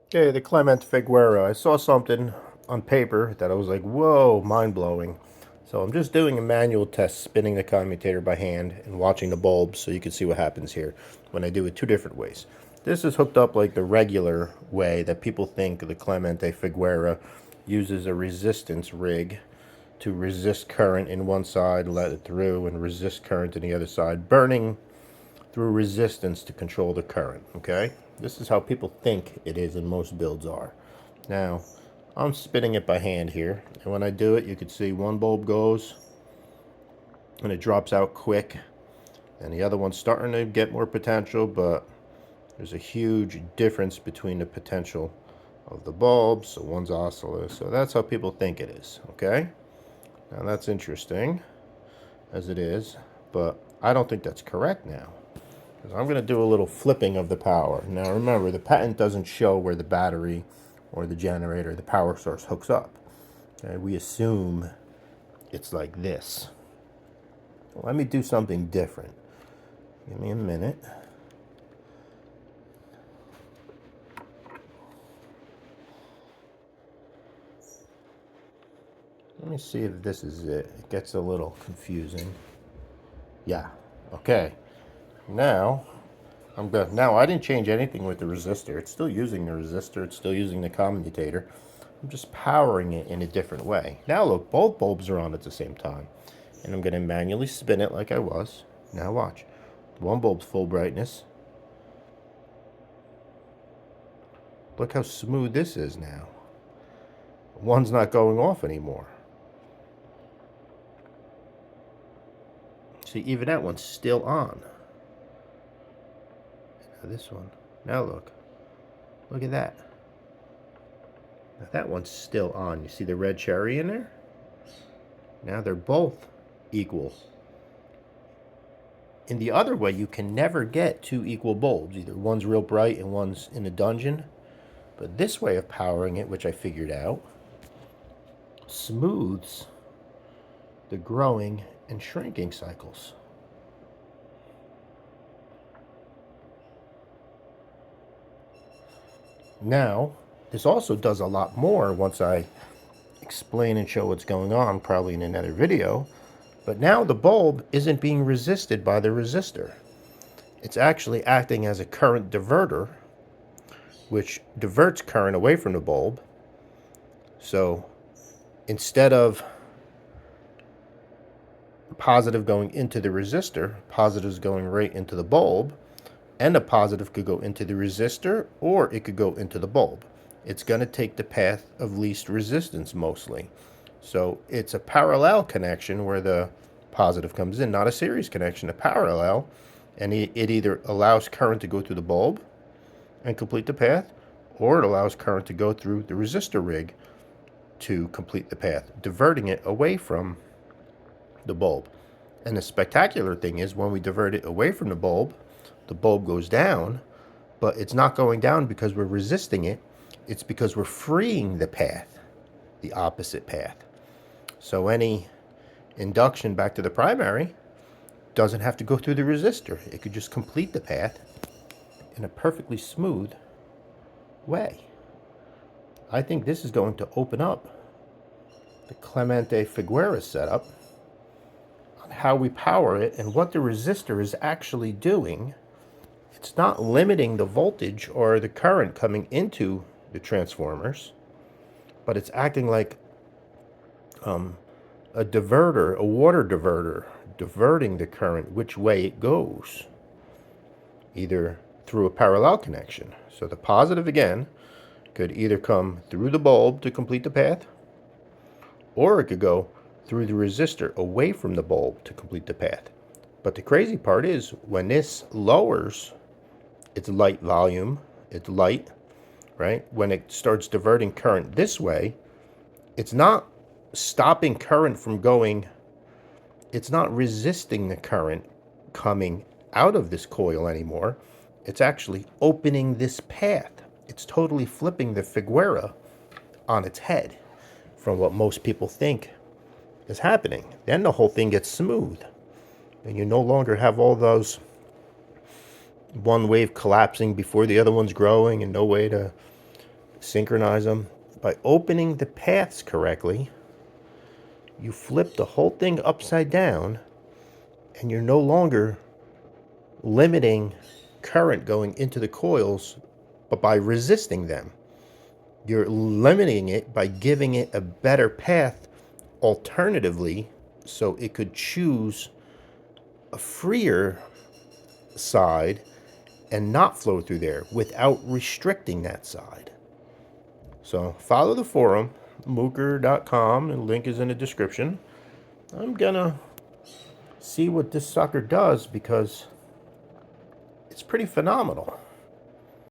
Okay, the Clemente Figuera. I saw something on paper that I was like, whoa, mind-blowing. So I'm just doing a manual test, spinning the commutator by hand and watching the bulbs so you can see what happens here when I do it two different ways. This is hooked up like the regular way that people think the Clemente Figuera uses a resistance rig to resist current in one side, let it through, and resist current in the other side, burning through resistance to control the current, okay? This is how people think it is and most builds are. Now, I'm spinning it by hand here, and when I do it, you can see one bulb goes, and it drops out quick, and the other one's starting to get more potential, but there's a huge difference between the potential of the bulbs, so one's oscillator, so that's how people think it is, okay? Now that's interesting, as it is, but I don't think that's correct now. I'm going to do a little flipping of the power. Now remember, the patent doesn't show where the battery or the generator, the power source hooks up. Okay, we assume it's like this. Let me do something different. Give me a minute. Let me see if this is it. It gets a little confusing. Yeah. Okay. Now I'm good. Now I didn't change anything with the resistor. It's still using the resistor. It's still using the commutator. I'm just powering it in a different way. Now look, both bulbs are on at the same time. And I'm going to manually spin it like I was. Now watch. One bulb's full brightness. Look how smooth this is now. One's not going off anymore. See, even that one's still on. Now this one. Now look. Look at that. Now that one's still on. You see the red cherry in there? Now they're both equal. In the other way, you can never get two equal bulbs. Either one's real bright and one's in a dungeon. But this way of powering it, which I figured out, smooths the growing and shrinking cycles. Now, this also does a lot more once I explain and show what's going on, probably in another video. But now the bulb isn't being resisted by the resistor. It's actually acting as a current diverter, which diverts current away from the bulb. So instead of positive going into the resistor, positive is going right into the bulb, and a positive could go into the resistor or it could go into the bulb. It's going to take the path of least resistance mostly. So it's a parallel connection where the positive comes in, not a series connection, a parallel, and it either allows current to go through the bulb and complete the path, or it allows current to go through the resistor rig to complete the path, diverting it away from the bulb. And the spectacular thing is when we divert it away from the bulb goes down, but it's not going down because we're resisting it. It's because we're freeing the path, the opposite path. So any induction back to the primary doesn't have to go through the resistor. It could just complete the path in a perfectly smooth way. I think this is going to open up the Clemente Figuera setup on how we power it and what the resistor is actually doing. It's not limiting the voltage or the current coming into the transformers, but it's acting like a diverter, a water diverter, diverting the current which way it goes, either through a parallel connection. So the positive, again, could either come through the bulb to complete the path, or it could go through the resistor away from the bulb to complete the path. But the crazy part is when this lowers its light volume, its light, right? When it starts diverting current this way, it's not stopping current from going, it's not resisting the current coming out of this coil anymore. It's actually opening this path. It's totally flipping the Figuera on its head from what most people think is happening. Then the whole thing gets smooth. And you no longer have all those one wave collapsing before the other one's growing and no way to synchronize them. By opening the paths correctly, you flip the whole thing upside down, and you're no longer limiting current going into the coils, but by resisting them. You're limiting it by giving it a better path alternatively, so it could choose a freer side and not flow through there without restricting that side. So follow the forum, mooker.com, and link is in the description. I'm gonna see what this sucker does because it's pretty phenomenal.